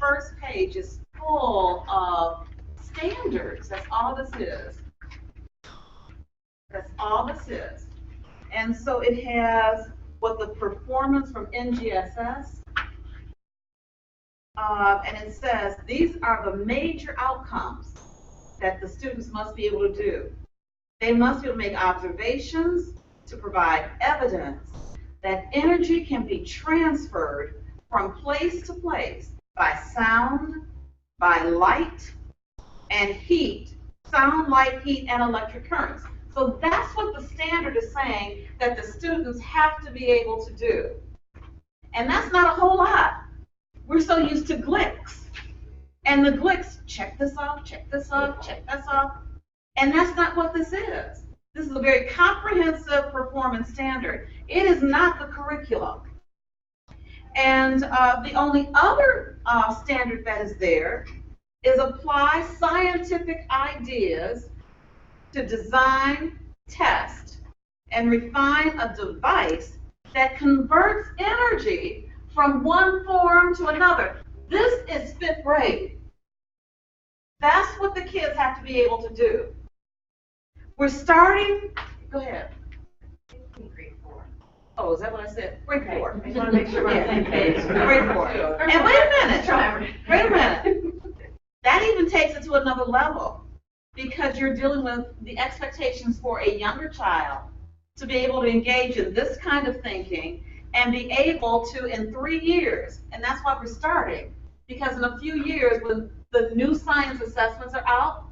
first page is full of standards. That's all this is. That's all this is. And so it has what the performance from NGSS, and it says these are the major outcomes that the students must be able to do. They must be able to make observations to provide evidence that energy can be transferred from place to place by sound, by light, and heat. Sound, light, heat, and electric currents. So that's what the standard is saying that the students have to be able to do. And that's not a whole lot. We're so used to GLICs. And the GLICs, check this off, check this off, check this off. And that's not what this is. This is a very comprehensive performance standard. It is not the curriculum. And the only other standard that is there is apply scientific ideas to design, test, and refine a device that converts energy from one form to another. This is 5th grade. That's what the kids have to be able to do. We're starting, go ahead. Grade 4. Oh, is that what I said? Grade 4. I just want to make sure we're on the same page. Grade 4. And wait a minute. That even takes it to another level, because you're dealing with the expectations for a younger child to be able to engage in this kind of thinking and be able to, in 3 years, and that's why we're starting, because in a few years when the new science assessments are out,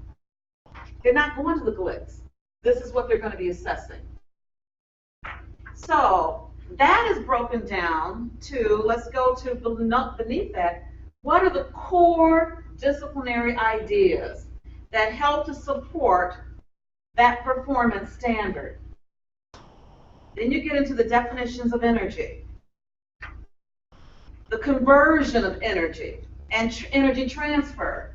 they're not going to the GLICs. This is what they're going to be assessing. So that is broken down to, let's go to beneath that, what are the core disciplinary ideas that help to support that performance standard? Then you get into the definitions of energy, the conversion of energy and energy transfer,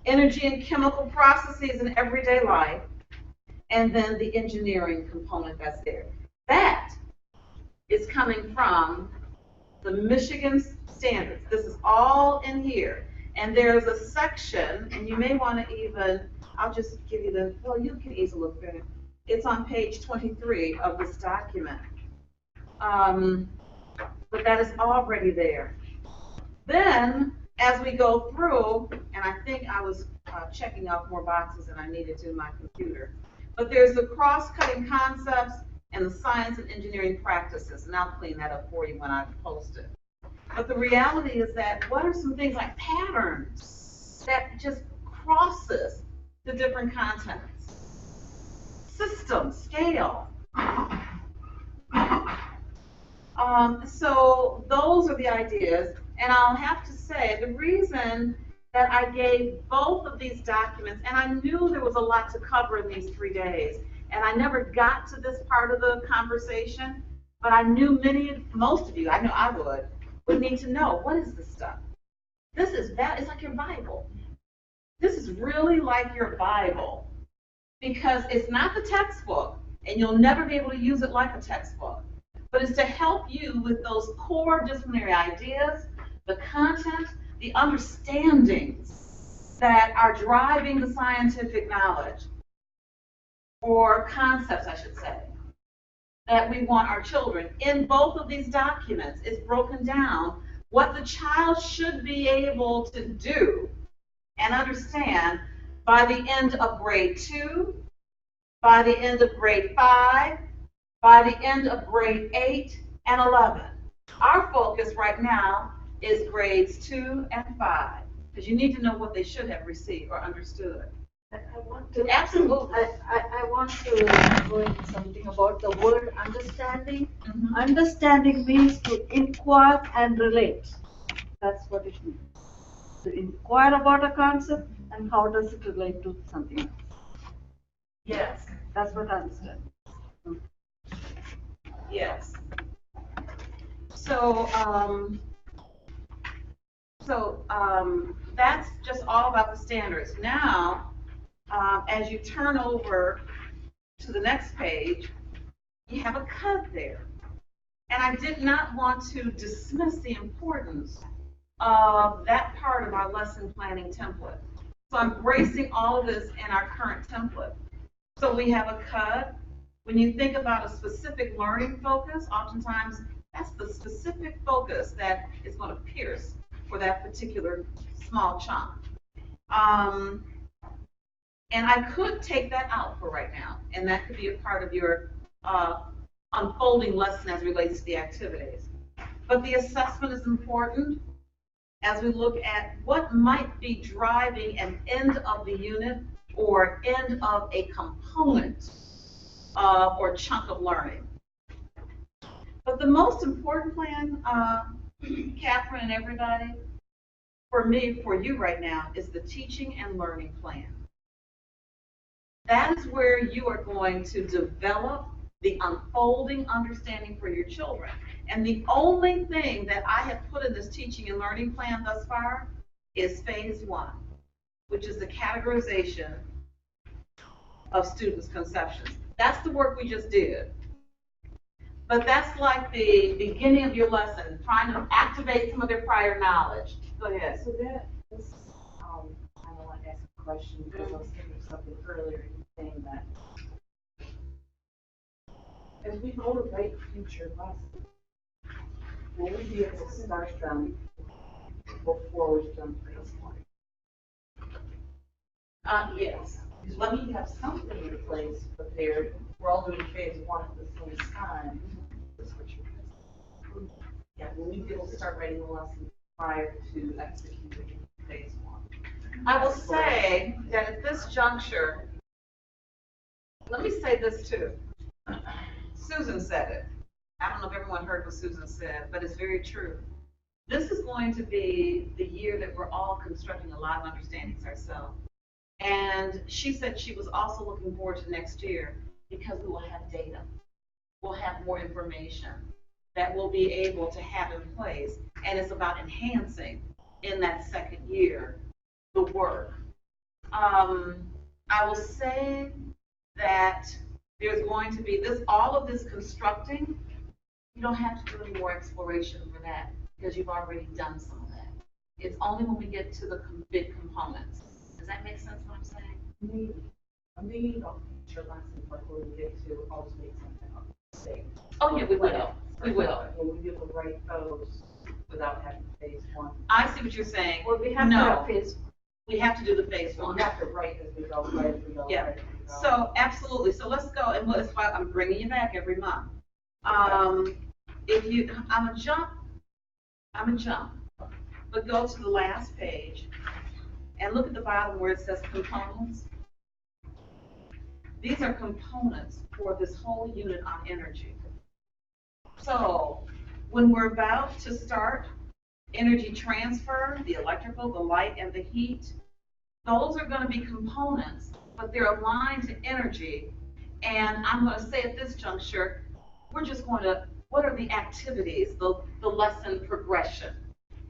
energy and chemical processes in everyday life, and then the engineering component that's there. That is coming from the Michigan standards. This is all in here. And there's a section, and you may want to even, I'll just give you the, well, you can easily look at it. It's on page 23 of this document. But that is already there. Then, as we go through, and I think I was checking off more boxes than I needed to in my computer, but there's the cross-cutting concepts and the science and engineering practices, and I'll clean that up for you when I post it. But the reality is that what are some things like patterns that just crosses the different contents? System, scale. So those are the ideas, and I'll have to say the reason that I gave both of these documents, and I knew there was a lot to cover in these 3 days, and I never got to this part of the conversation, but I knew most of you, I know I would need to know, what is this stuff? This is that, it's like your Bible. This is really like your Bible, because it's not the textbook, and you'll never be able to use it like a textbook, but it's to help you with those core disciplinary ideas, the content, the understandings that are driving the scientific knowledge, or concepts, I should say, that we want our children. In both of these documents, it's broken down what the child should be able to do and understand by the end of grade 2, by the end of grade 5, by the end of grade 8 and 11. Our focus right now is grades 2 and 5, because you need to know what they should have received or understood. I want to Absolutely. I want to go into something about the word understanding. Mm-hmm. Understanding means to inquire and relate. That's what it means. To inquire about a concept and how does it relate to something else. Yes. That's what I understand. Yes. So that's just all about the standards. Now, as you turn over to the next page, you have a cut there. And I did not want to dismiss the importance of that part of our lesson planning template. So I'm bracing all of this in our current template. So we have a cut. When you think about a specific learning focus, oftentimes that's the specific focus that is going to pierce for that particular small chunk. And I could take that out for right now, and that could be a part of your unfolding lesson as relates to the activities. But the assessment is important as we look at what might be driving an end of the unit or end of a component or chunk of learning. But the most important plan, Catherine and everybody, for me, for you right now, is the teaching and learning plan. That is where you are going to develop the unfolding understanding for your children. And the only thing that I have put in this teaching and learning plan thus far is phase 1, which is the categorization of students' conceptions. That's the work we just did. But that's like the beginning of your lesson, trying to activate some of their prior knowledge. Go ahead. So this, I want to ask a question because I was thinking of something earlier, saying that as we go to write future lessons, will we be able to start them before we've done phase 1? Yes. Let me have something in place prepared. We're all doing phase 1 at the same time. Yeah, will we be able to start writing the lesson prior to executing phase 1? I will say that at this juncture, let me say this too. Susan said it. I don't know if everyone heard what Susan said, but it's very true. This is going to be the year that we're all constructing a lot of understandings ourselves. And she said she was also looking forward to next year because we will have data. We'll have more information that we'll be able to have in place. And it's about enhancing in that second year the work. I will say that there's going to be this, all of this constructing, you don't have to do any more exploration for that because you've already done some of that. It's only when we get to the big components. Does that make sense what I'm saying? Maybe. Maybe on future lessons, like when we get to always make something up. Oh yeah, we will. We will. Will we be able to write those without having phase 1? I see what you're saying. Well, we have to have phase. We have to do the phase So 1. we have to write as we go, write as we go, Yeah. write as we go. So absolutely. So let's go, and that's why I'm bringing you back every month. If you, I'm a jump, but go to the last page and look at the bottom where it says components. These are components for this whole unit on energy. So when we're about to start energy transfer, the electrical, the light, and the heat, those are going to be components, but they're aligned to energy. And I'm going to say at this juncture, we're just going to, what are the activities, the lesson progression?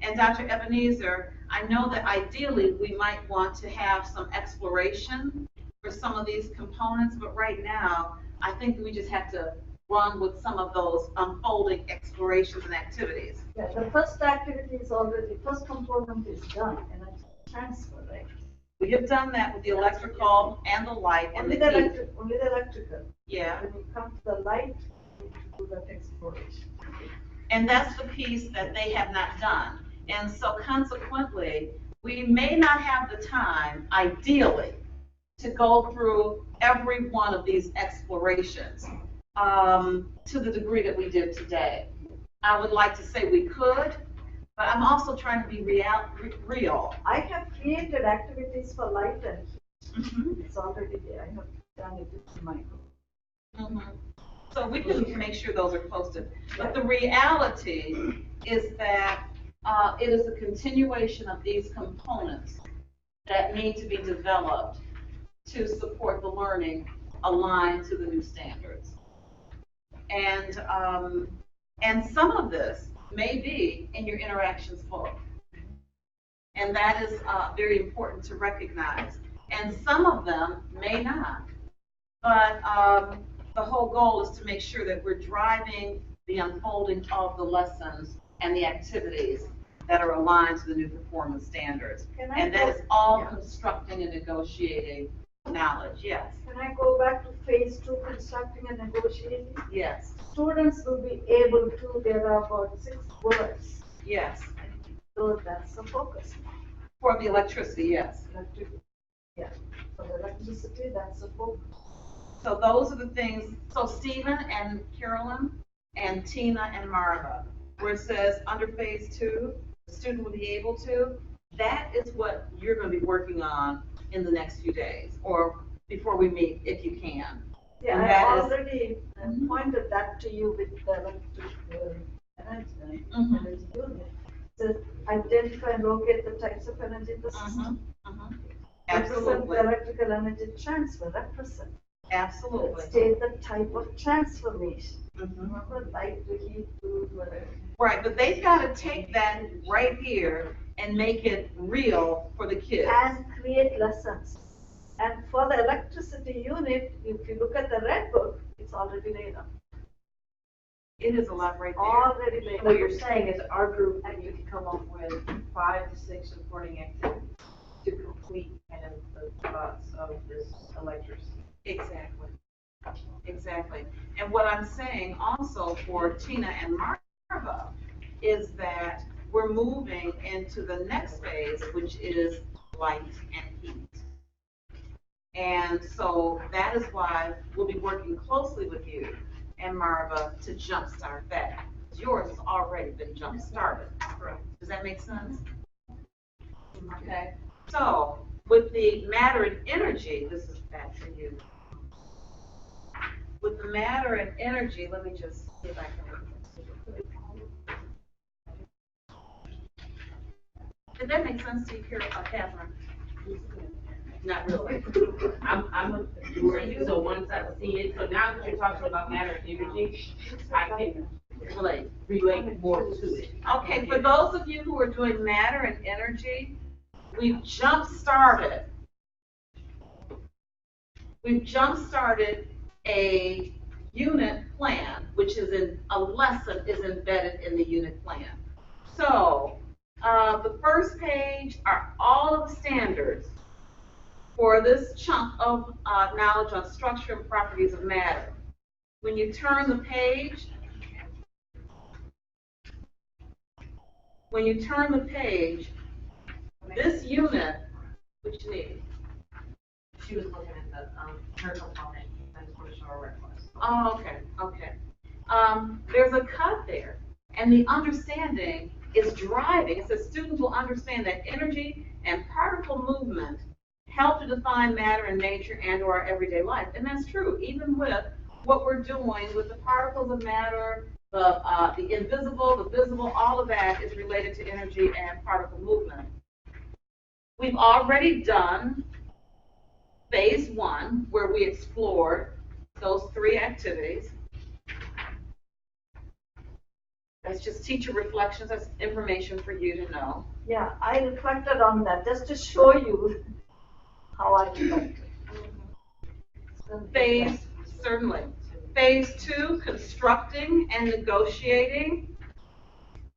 And Dr. Ebenezer, I know that ideally we might want to have some exploration for some of these components, but right now, I think we just have to run with some of those unfolding explorations and activities. Yeah, the first activity is already, first component is done, and it's transfer, right? We have done that with the electrical and the light and Only the the heat. only the electrical. Yeah. When you come to the light, you do that exploration. And that's the piece that they have not done. And so consequently, we may not have the time, ideally, to go through every one of these explorations to the degree that we did today. I would like to say we could, but I'm also trying to be real. I have created activities for light and heat. Mm-hmm. It's already there. I have done it in my group. Mm-hmm. So we can make sure those are posted. But the reality is that it is a continuation of these components that need to be developed to support the learning aligned to the new standards. And some of this may be in your interactions book. And that is very important to recognize. And some of them may not. But the whole goal is to make sure that we're driving the unfolding of the lessons and the activities that are aligned to the new performance standards. And that is all constructing and negotiating knowledge, yes. Can I go back to phase 2, constructing and negotiating? Yes, Students will be able to, there are about 6 words. yes. So that's the focus. For the electricity, yes. Yeah, for the electricity, that's the focus. So those are the things, so Stephen and Carolyn and Tina and Marva, where it says under phase 2, the student will be able to, that is what you're going to be working on in the next few days, or before we meet, if you can. Yeah, And I that is- already pointed that to you with the electric energy unit. So identify and locate the types of energy in the system. Represent the Absolutely, electrical energy transfer, represent. absolutely. State the type of transformation. Mhm. Remember, light to heat to whatever. Right, but they've got to take that right here and make it real for the kids. And create lessons. And for the electricity unit, if you look at the red book, it's already laid out. It is a lot right there. Already laid out. What you're saying is our group need to come up with 5 to 6 supporting activities to complete kind of the thoughts of this electricity. Exactly. Exactly. And what I'm saying also for Tina and Marva is that we're moving into the next phase, which is light and heat. And so that is why we'll be working closely with you and Marva to jumpstart that. Yours has already been jump-started. Correct. Does that make sense? Okay. So with the matter and energy, this is back for you. With the matter and energy, let me just see if I can. Did that make sense to you, Catherine? Not really. I'm so once I've seen it, so now that you're talking about matter and energy, I can relate more to it. Okay, for those of you who are doing matter and energy, we've jump-started. We've jump-started a unit plan, which is in a lesson is embedded in the unit plan. So the first page are all of the standards for this chunk of knowledge on structure and properties of matter. When you turn the page, this unit, which you need. She was looking at the her component and for sure request. Oh, okay, okay. There's a cut there, and the understanding is driving. It says students will understand that energy and particle movement help to define matter and nature and or our everyday life. And that's true, even with what we're doing with the particles of matter, the invisible, the visible, all of that is related to energy and particle movement. We've already done phase 1, where we explored those 3 activities. That's just teacher reflections, that's information for you to know. Yeah, I reflected on that just to show you how I reflected. Phase, certainly. Phase 2, constructing and negotiating.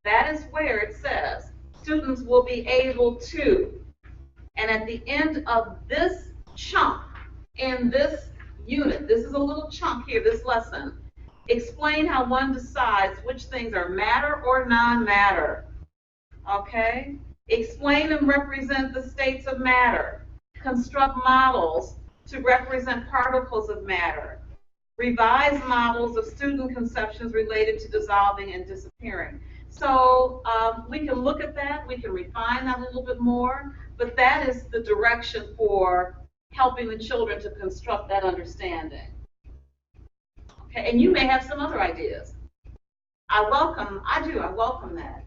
That is where it says students will be able to, and at the end of this chunk in this unit, this is a little chunk here, this lesson, explain how one decides which things are matter or non-matter. Okay? Explain and represent the states of matter. Construct models to represent particles of matter. Revise models of student conceptions related to dissolving and disappearing. So we can look at that, we can refine that a little bit more, but that is the direction for helping the children to construct that understanding. Okay, and you may have some other ideas. I welcome that.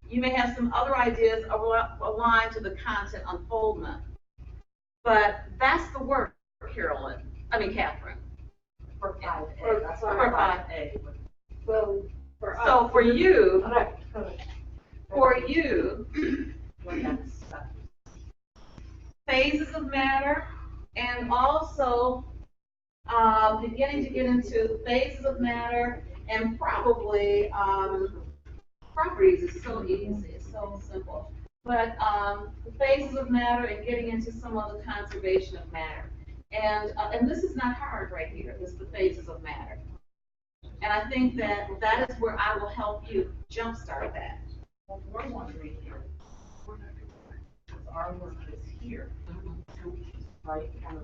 You may have some other ideas aligned to the content unfoldment. But that's the work, Catherine. For 5A. That's For 5A. So For us. So for you, correct. phases of matter, and also beginning to get into phases of matter And probably, properties is so easy, it's so simple. But, the phases of matter and getting into some of the conservation of matter. And this is not hard right here, this is the phases of matter. And I think that that is where I will help you jumpstart that. Well, we're wondering here, because our work is here, right, or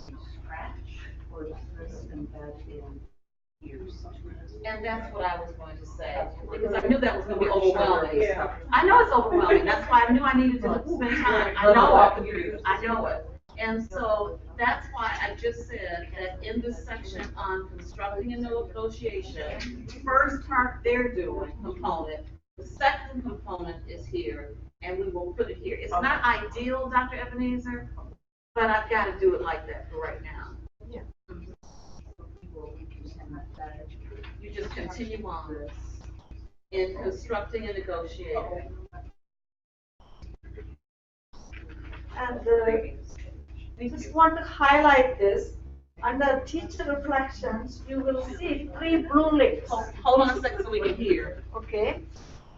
to scratch, or is this embedded in here somewhere? And that's what I was going to say, because I knew that was gonna be overwhelming. Yeah. I know it's overwhelming, that's why I knew I needed to spend time, I know it. And so that's why I just said that in this section on constructing a negotiation, first part they're doing component, the second component is here, and we will put it here. It's not ideal, Dr. Ebenezer, but I've got to do it like that for right now. Yeah. You just continue on in constructing and negotiating. And we just want to highlight this. Under teacher reflections, you will see 3 blue links. Hold on a second so we can hear. Okay?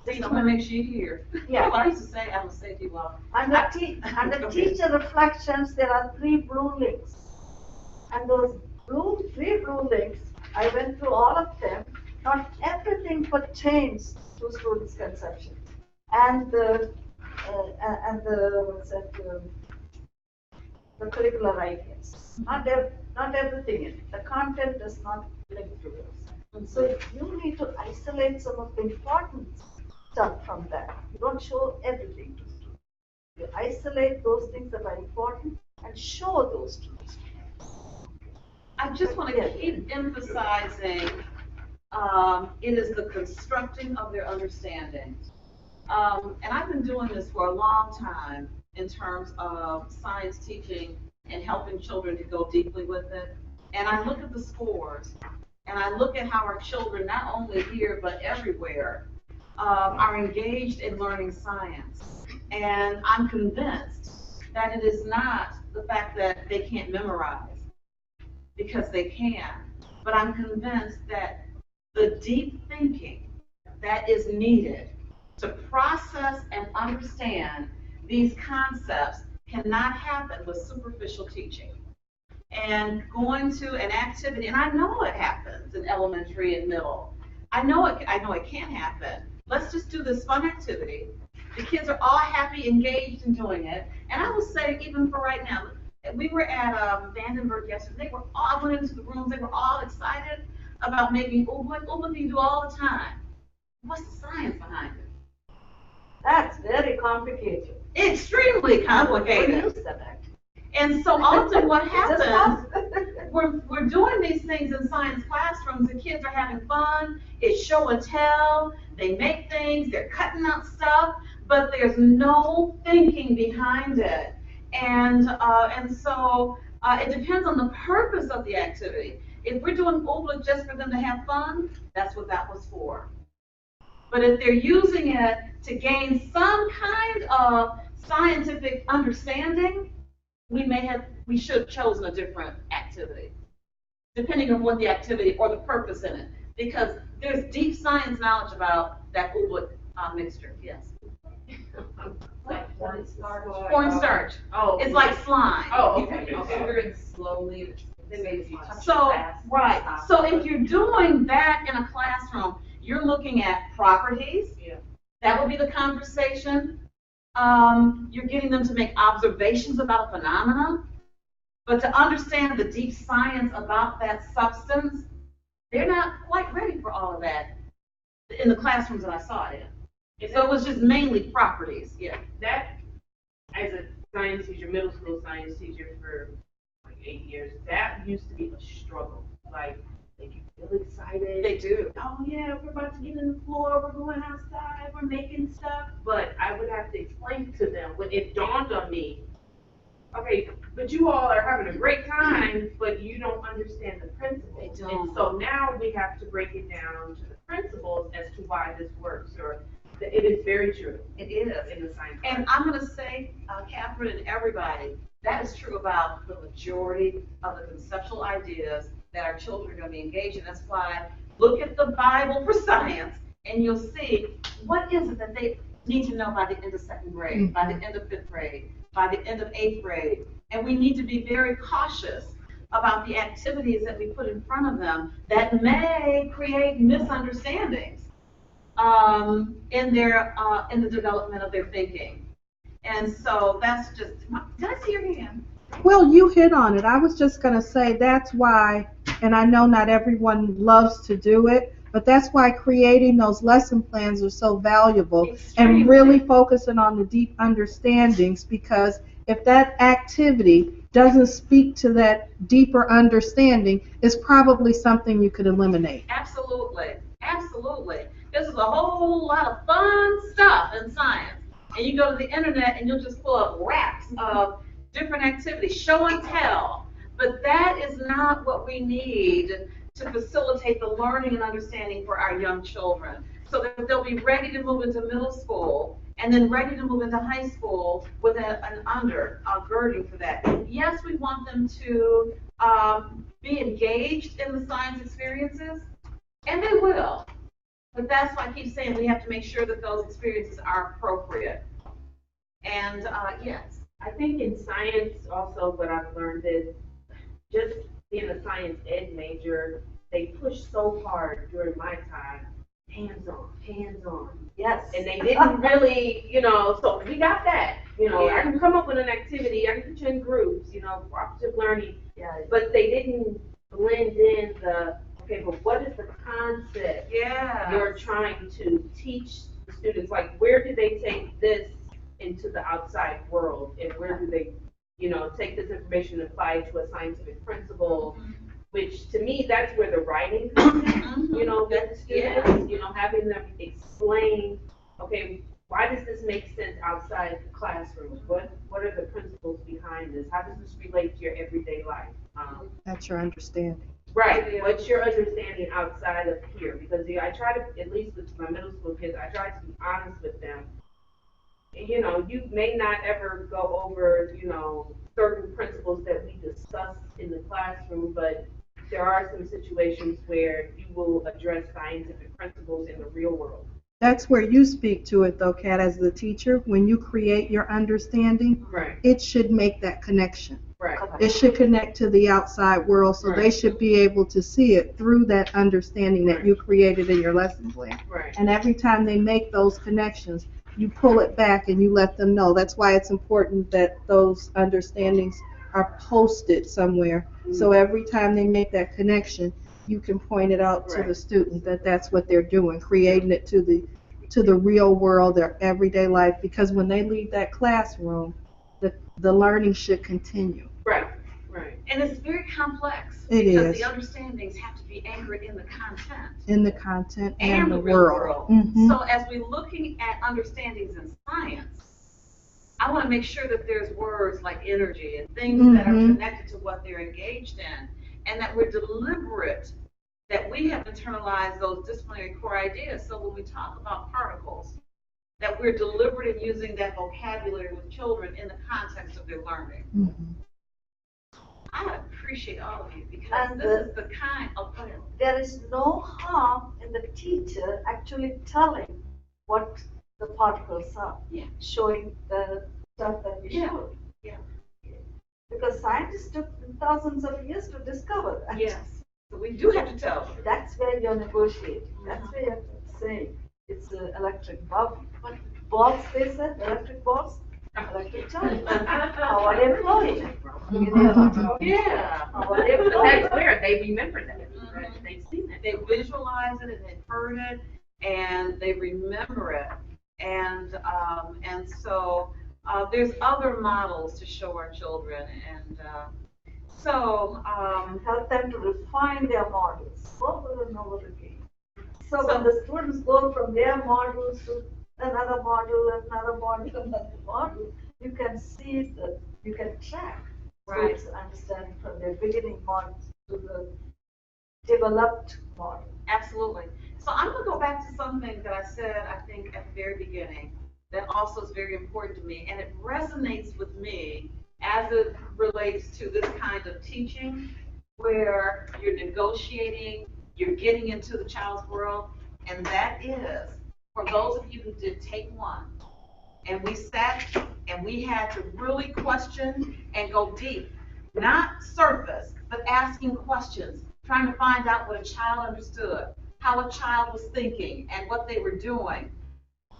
See, I'm gonna make sure you hear. Yeah. What I used to say, I'm gonna say to you, well. Under teacher reflections, there are 3 blue links. And those 3 blue links, I went through all of them. Not everything pertains to students' conception. And the curricular ideas. Not everything in it. The content does not link to those. So you need to isolate some of the important stuff from that. You don't show everything to students. You isolate those things that are important and show those to the students. I just want to keep emphasizing, it is the constructing of their understanding. And I've been doing this for a long time in terms of science teaching and helping children to go deeply with it. And I look at the scores, and I look at how our children, not only here but everywhere, are engaged in learning science. And I'm convinced that it is not the fact that they can't memorize, because they can, but I'm convinced that the deep thinking that is needed to process and understand these concepts cannot happen with superficial teaching. And going to an activity, and I know it happens in elementary and middle. I know it can happen. Let's just do this fun activity. The kids are all happy, engaged in doing it. And I will say, even for right now, we were at Vandenberg yesterday. I went into the rooms, they were all excited about making oobleck. Oobleck you do all the time. What's the science behind it? That's very complicated. Extremely complicated. And so often what happens, we're doing these things in science classrooms, the kids are having fun, it's show and tell, they make things, they're cutting out stuff, but there's no thinking behind it. And so it depends on the purpose of the activity. If we're doing oobleck just for them to have fun, that's what that was for. But if they're using it to gain some kind of scientific understanding, we should have chosen a different activity, depending on what the activity or the purpose in it. Because there's deep science knowledge about that oobleck mixture, yes. Like cornstarch. Cornstarch. Oh. It's like slime. Oh, You can sugar it slowly, then if you touch it So, fast. right. So if you're doing that in a classroom, you're looking at properties. Yeah. That would be the conversation. You're getting them to make observations about a phenomena. But to understand the deep science about that substance, they're not quite ready for all of that in the classrooms that I saw it in. So it was just mainly properties, yeah. That, as a science teacher, middle school science teacher for like 8 years, that used to be a struggle. Like, they get really excited. They do. Oh yeah, we're about to get in the floor, we're going outside, we're making stuff. But I would have to explain to them when it dawned on me, okay, but you all are having a great time, but you don't understand the principles. They don't. And so now we have to break it down to the principles as to why this works, or it is very true. It is. In the science. And I'm going to say, Catherine and everybody, that is true about the majority of the conceptual ideas that our children are going to be engaged in. That's why Look at the Bible for science, and you'll see what is it that they need to know by the end of second grade, by the end of fifth grade, by the end of eighth grade. And we need to be very cautious about the activities that we put in front of them that may create misunderstandings in the development of their thinking. And so that's just, did I see your hand? Well, you hit on it. I was just going to say that's why, and I know not everyone loves to do it, but that's why creating those lesson plans are so valuable. Extremely. And really focusing on the deep understandings, because if that activity doesn't speak to that deeper understanding, it's probably something you could eliminate. Absolutely, absolutely. This is a whole lot of fun stuff in science. And you go to the internet and you'll just pull up racks of different activities, show and tell. But that is not what we need to facilitate the learning and understanding for our young children, so that they'll be ready to move into middle school and then ready to move into high school with an girding for that. Yes, we want them to be engaged in the science experiences, and they will. But that's why I keep saying we have to make sure that those experiences are appropriate. And yes. I think in science also what I've learned is just being a science ed major, they push so hard during my time, hands on, hands on. Yes. And they didn't really, so we got that. Yeah. I can come up with an activity, I can put you in groups, cooperative learning, Yeah. but they didn't blend in okay, but what is the concept you're trying to teach the students? Like, where do they take this into the outside world, and where do they, take this information and apply it to a scientific principle? Which to me, that's where the writing comes in. That the students, having them explain, okay, why does this make sense outside the classroom? What are the principles behind this? How does this relate to your everyday life? That's your understanding. Right. What's your understanding outside of here? Because I try to, at least with my middle school kids, I try to be honest with them. You may not ever go over, certain principles that we discuss in the classroom, but there are some situations where you will address scientific principles in the real world. That's where you speak to it, though, Kat, as the teacher. When you create your understanding, Right. it should make that connection. Right. It should connect to the outside world, so they should be able to see it through that understanding that you created in your lesson plan. Right. And every time they make those connections, you pull it back and you let them know. That's why it's important that those understandings are posted somewhere. So every time they make that connection, you can point it out to the student that that's what they're doing, creating it to the real world, their everyday life. Because when they leave that classroom, the learning should continue. Right. Right. And it's very complex. It because is. the understandings have to be anchored in the content. In the content and the real world. Mhm. So as we're looking at understandings in science, I want to make sure that there's words like energy and things that are connected to what they're engaged in, and that we're deliberate, that we have internalized those disciplinary core ideas. So when we talk about particles, that we're deliberate in using that vocabulary with children in the context of their learning. I appreciate all of you, because And this is the kind of, There is no harm in the teacher actually telling what the particles are, Yeah. showing the stuff that we showed. Yeah. Because scientists took thousands of years to discover that. Yes. So we do have to tell them. That's where you're negotiating. That's where you're saying it's an electric bulb. But bulbs, they said, electric bulbs, electric charge. How are they flowing? Yeah. How are they But flowing? that's where they remember that. They've seen it. They visualize it and they've heard it and they remember it. And so there's other models to show our children. And Help them to refine their models over and over again. So when the students go from their models to another model, another model, another model, you can see that you can track students' understanding from their beginning model to the developed model. absolutely. So I'm going to go back to something that I said, I think, at the very beginning, that also is very important to me, and it resonates with me as it relates to this kind of teaching, where you're negotiating you're getting into the child's world, and that is, for those of you who did take one, and we sat and we had to really question and go deep, not surface, but asking questions, trying to find out what a child understood, how a child was thinking, and what they were doing,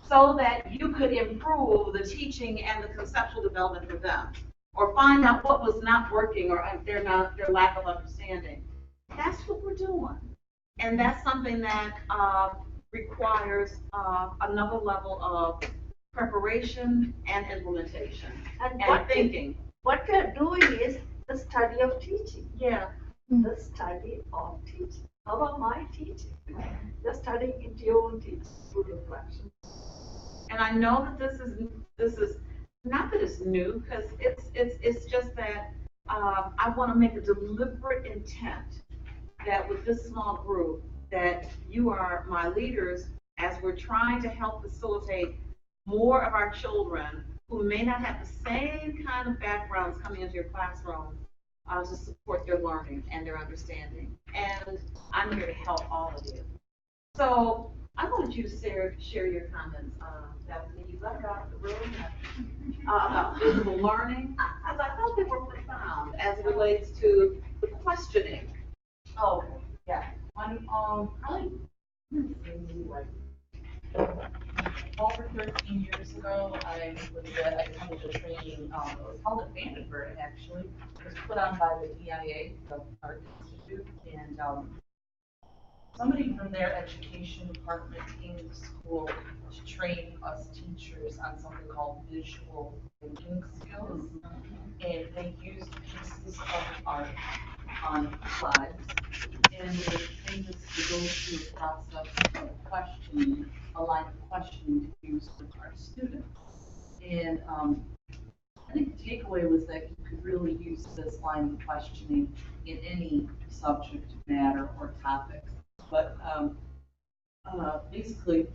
so that you could improve the teaching and the conceptual development for them, or find out what was not working or their lack of understanding. That's what we're doing. And that's something that requires another level of preparation and implementation And and thinking. what we are doing is the study of teaching. Yeah. The study of teaching. How about my teaching? You're studying into your own teaching through reflection. And I know that this is not that it's new, because it's just that I want to make a deliberate intent that with this small group, that you are my leaders as we're trying to help facilitate more of our children who may not have the same kind of backgrounds coming into your classroom to support their learning and their understanding. And I'm here to help all of you. So I wanted you to share your comments, Bethany. You left out of the room about visual learning, because I thought they were profound as it relates to the questioning. Oh, yeah. Probably maybe like 12 or 13 years ago, I attended a training. It was held at Vandenberg, actually. It was put on by the DIA, the Art Institute, and somebody from their education department came to school to train us teachers on something called visual thinking skills. And they used pieces of art on slides, and they were trained us to go through a process of questioning, a line of questioning to use with our students. And I think the takeaway was that you could really use this line of questioning in any subject matter or topic. But basically,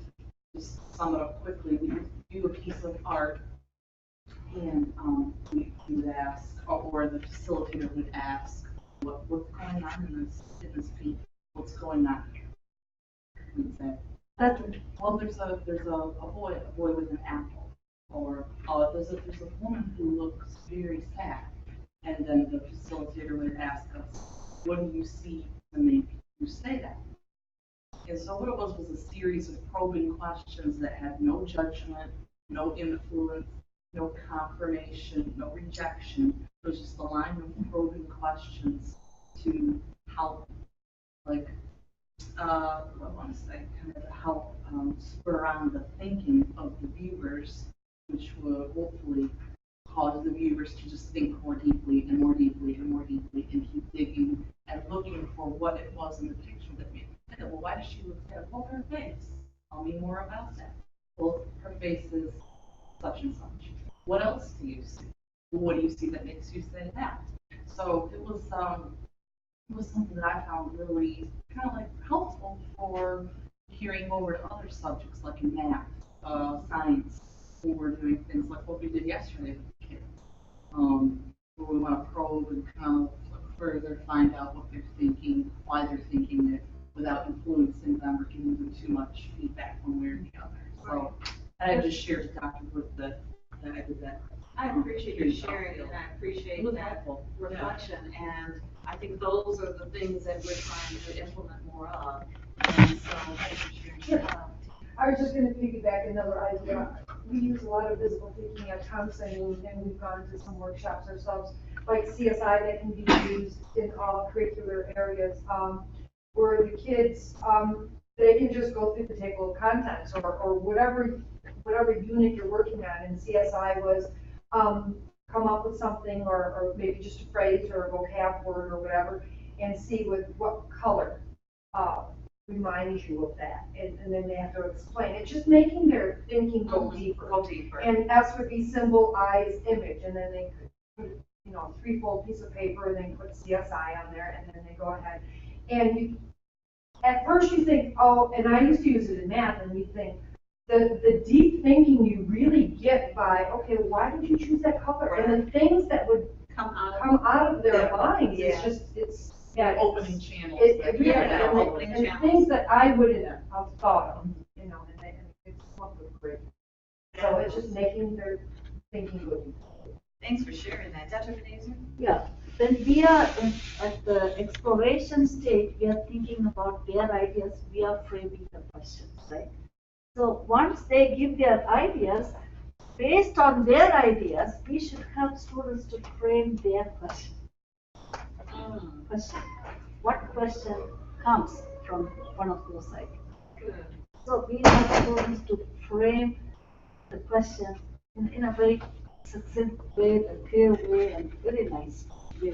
just sum it up quickly, we would do a piece of art, and we would ask, or the facilitator would ask, what's going on in this piece? What's going on here? We'd say, well, there's a boy with an apple, or there's a woman who looks very sad, and then the facilitator would ask us, what do you see to make you say that? And so what it was a series of probing questions that had no judgment, no influence, no confirmation, no rejection. It was just a line of probing questions to help, like, I want to say, kind of help spur on the thinking of the viewers, which will hopefully cause the viewers to just think more deeply and more deeply and more deeply and keep digging and looking for what it was in the picture that made me think, well, why does she look sad? Well, her face. Tell me more about that. Well, her face is such and such. What else do you see? What do you see that makes you say that? So it was something that I found really kind of like helpful for carrying over to other subjects like in math, science, when we're doing things like what we did yesterday with the kids, where we want to probe and kind of further find out what they're thinking, why they're thinking it, without influencing them or giving them too much feedback one way or the other. So I just shared with Dr. Wood that I did that. I appreciate you sharing, and I appreciate that helpful. reflection. And I think those are the things that we're trying to implement more of. And so, thank you for sharing. I was just gonna piggyback another idea. We use a lot of visible thinking at Thompson, and we've gone to some workshops ourselves, like CSI, that can be used in all curricular areas, where the kids, they can just go through the table of contents or whatever unit you're working on, and CSI was, come up with something or maybe just a phrase or a vocab word or whatever, and see with what color reminds you of that, and then they have to explain. It's just making their thinking go deeper. Go deeper. And S would be symbol, I is image, and then they could put, a threefold piece of paper, and then put CSI on there, and then they go ahead. And at first you think, oh, and I used to use it in math, and you think, the deep thinking you really get by, okay, why did you choose that color? Right. And the things that would come out of their minds, yeah. it's Yeah, opening channels. Yeah, opening and channels. things that I wouldn't have thought of, and it's come up with great. So it's just making their thinking moving. Thanks for sharing that. Dr. Ebenezer? Yeah, when we are at the exploration stage, we are thinking about their ideas, we are framing the questions, right? So once they give their ideas, based on their ideas, we should help students to frame their question. Question. What question comes from one of those ideas? Good. So we want students to frame the question in a very succinct way, a clear way, and very nice way.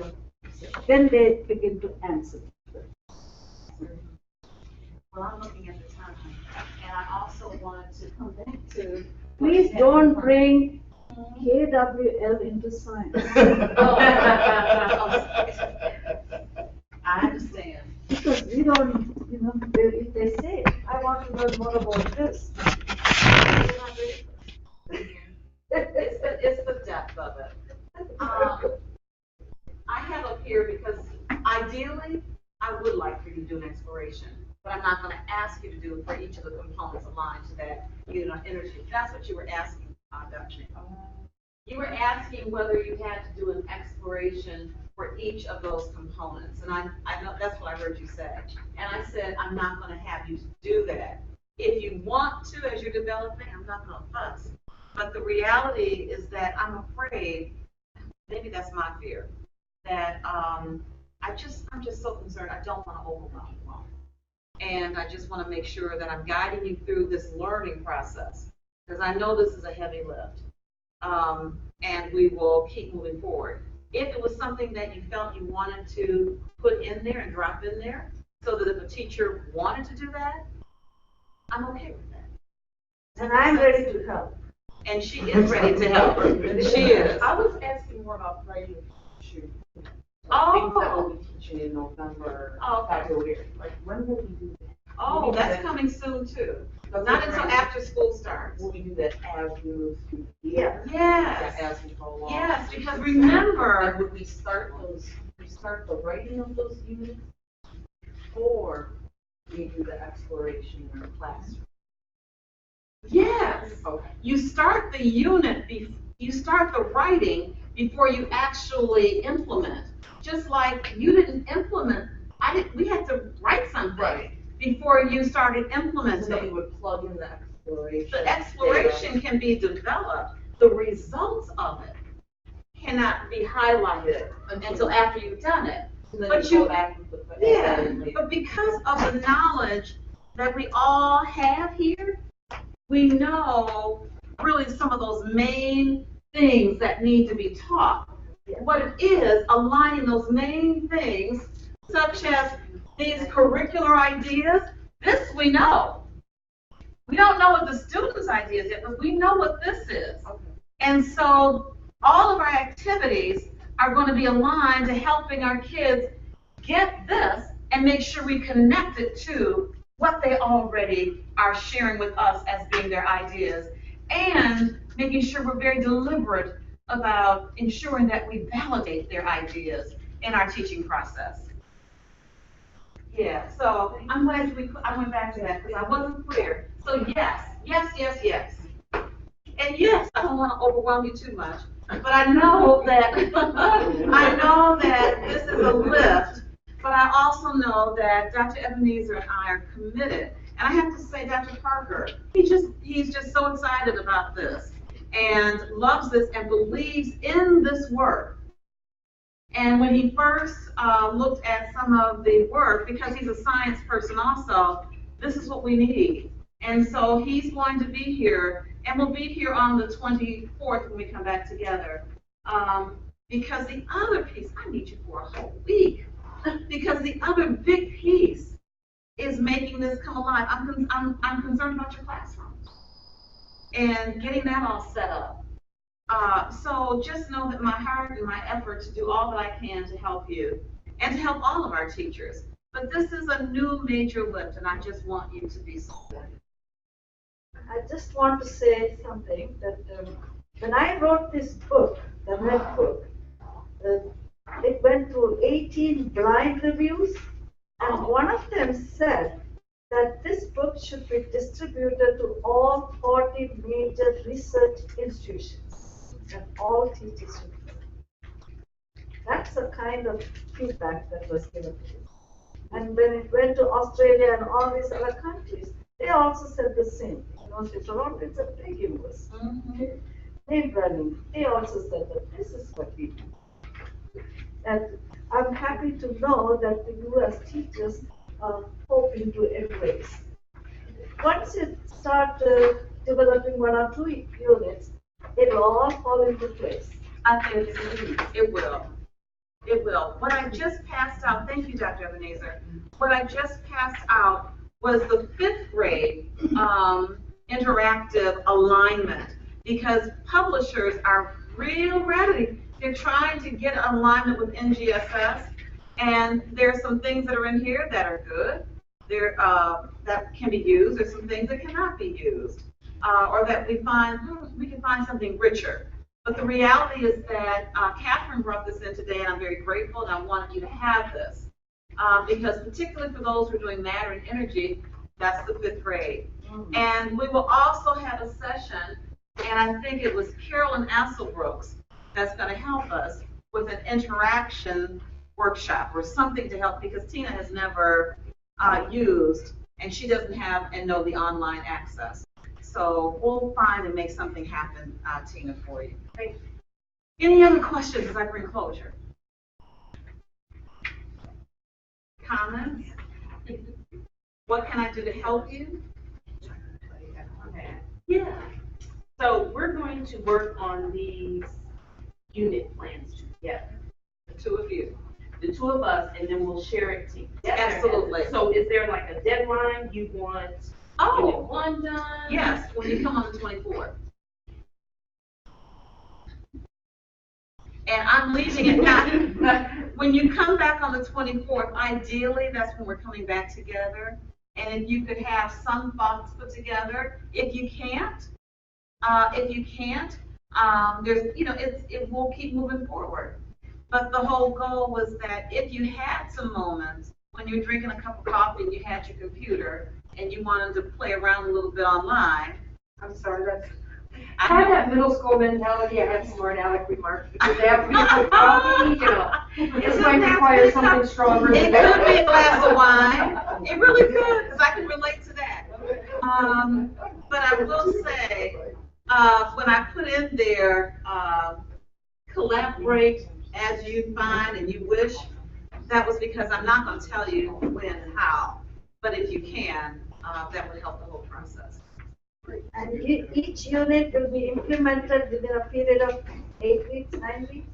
Then they begin to answer. Well, I'm looking at the time, and I also wanted to come back to. Please don't bring KWL into science. I understand. Because we don't, if they say, I want to learn more about this. It's the depth of it. I have up here because ideally, I would like for you to do an exploration, but I'm not going to ask you to do it for each of the components aligned to that energy. That's what you were asking, Dr. You were asking whether you had to do an exploration for each of those components, and I know that's what I heard you say. And I said, I'm not going to have you do that. If you want to, as you're developing, I'm not going to fuss. But the reality is that I'm afraid, maybe that's my fear, that I'm just so concerned. I don't want to overwhelm you all. And I just want to make sure that I'm guiding you through this learning process, because I know this is a heavy lift. And we will keep moving forward. If it was something that you felt you wanted to put in there and drop in there, so that if a teacher wanted to do that, I'm okay with that. And I'm ready to help. And she is ready to help. She is. I was asking more about writing shoot. Oh. Things that we'll be teaching in November. Oh, okay. February. Like, when will we do that? Oh, that's coming soon too. Not until after school starts. Will we do that as we move through the year? Yes. As we go along? Yes, because remember. And would we start the writing of those units, or we do the exploration in the classroom? Yes. Okay. You start the unit, you start the writing before you actually implement. Just like you didn't implement, we had to write something before you started implementing. So then we would plug in the exploration. The exploration can be developed. The results of it cannot be highlighted until after you've done it. But you, but because of the knowledge that we all have here, we know really some of those main things that need to be taught. What it is, aligning those main things, such as these curricular ideas, this we know. We don't know what the students' ideas yet, but we know what this is. And so all of our activities are going to be aligned to helping our kids get this and make sure we connect it to what they already are sharing with us as being their ideas, and making sure we're very deliberate about ensuring that we validate their ideas in our teaching process. Yeah, so I'm glad I went back to that because I wasn't clear. So yes, yes, yes, yes. And yes, I don't want to overwhelm you too much, but I know that this is a lift. But I also know that Dr. Ebenezer and I are committed. And I have to say, Dr. Parker, he's just so excited about this and loves this and believes in this work. And when he first looked at some of the work, because he's a science person also, this is what we need. And so he's going to be here, and we'll be here on the 24th when we come back together. Because the other piece, I need you for a whole week. Because the other big piece is making this come alive. I'm concerned about your classrooms and getting that all set up. So just know that my heart and my effort to do all that I can to help you and to help all of our teachers. But this is a new major lift, and I just want you to be supported. I just want to say something that when I wrote this book, the red book, it went through to 18 blind reviews, and one of them said that this book should be distributed to all 40 major research institutions, and all teachers should get it. That's the kind of feedback that was given to us. And when it went to Australia and all these other countries, they also said the same. Toronto is a big university. Name branding, they also said that this is what we do. And I'm happy to know that you as teachers are hoping to embrace. Once you start developing 1 or 2 units, it'll all fall into place. I think it will. It will. What I just passed out, thank you, Dr. Ebenezer. What I just passed out was the 5th grade interactive alignment, because publishers are real ready. They're trying to get alignment with NGSS, and there's some things that are in here that are good. There that can be used. There's some things that cannot be used, or that we find we can find something richer. But the reality is that Catherine brought this in today, and I'm very grateful, and I wanted you to have this. Because particularly for those who are doing matter and energy, that's the 5th grade. And we will also have a session, and I think it was Carolyn Asselbrooks that's going to help us with an interaction workshop or something to help, because Tina has never used, and she doesn't have and know the online access. So we'll find and make something happen, Tina, for you. Great. Any other questions as I bring closure? Comments? What can I do to help you? Okay. Yeah. So we're going to work on these unit plans together. The 2 of you. The 2 of us, and then we'll share it together. Absolutely. So is there like a deadline you want unit 1 done? Yes, when you come on the 24th. And I'm leaving it now. When you come back on the 24th, ideally, that's when we're coming back together. And if you could have some thoughts put together, if you can't, there's, it will keep moving forward. But the whole goal was that if you had some moments when you're drinking a cup of coffee and you had your computer and you wanted to play around a little bit online. I'm sorry, I have that middle school mentality. I have smart aleck remarks because they have to be with coffee, This might require something stronger. It could be a glass of wine. It really could, because I can relate to that. But I will say, when I put in there, collaborate as you find and you wish, that was because I'm not going to tell you when and how, but if you can, that would help the whole process. And each unit will be implemented within a period of 8 weeks, 9 weeks?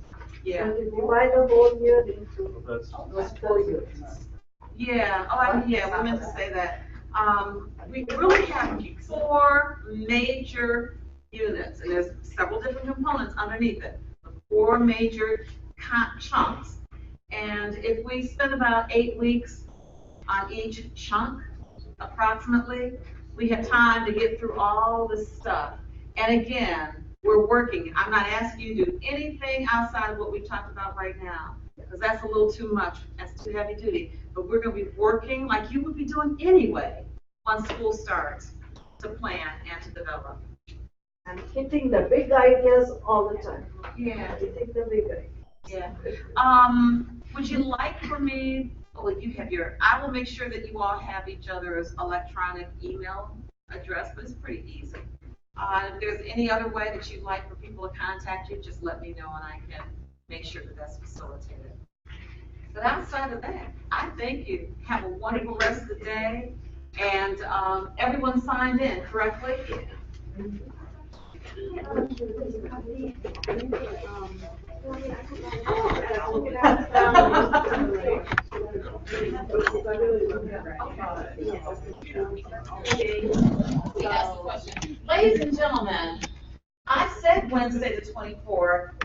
Yeah. So we divide the whole year into those 4 units. Yeah, we meant to say that. We really have 4 major units, and there's several different components underneath it. 4 major chunks. And if we spend about 8 weeks on each chunk, approximately, we have time to get through all this stuff. And again, we're working. I'm not asking you to do anything outside of what we talked about right now, because that's a little too much. That's too heavy duty. But we're going to be working like you would be doing anyway once school starts, to plan and to develop. And hitting the big ideas all the time. Yeah. Hitting the big ideas. Yeah. Would you like for me, you have I will make sure that you all have each other's electronic email address, but it's pretty easy. If there's any other way that you'd like for people to contact you, just let me know and I can make sure that that's facilitated. But outside of that, I thank you. Have a wonderful rest of the day. And everyone signed in correctly? Ladies and gentlemen, I said Wednesday the 24th.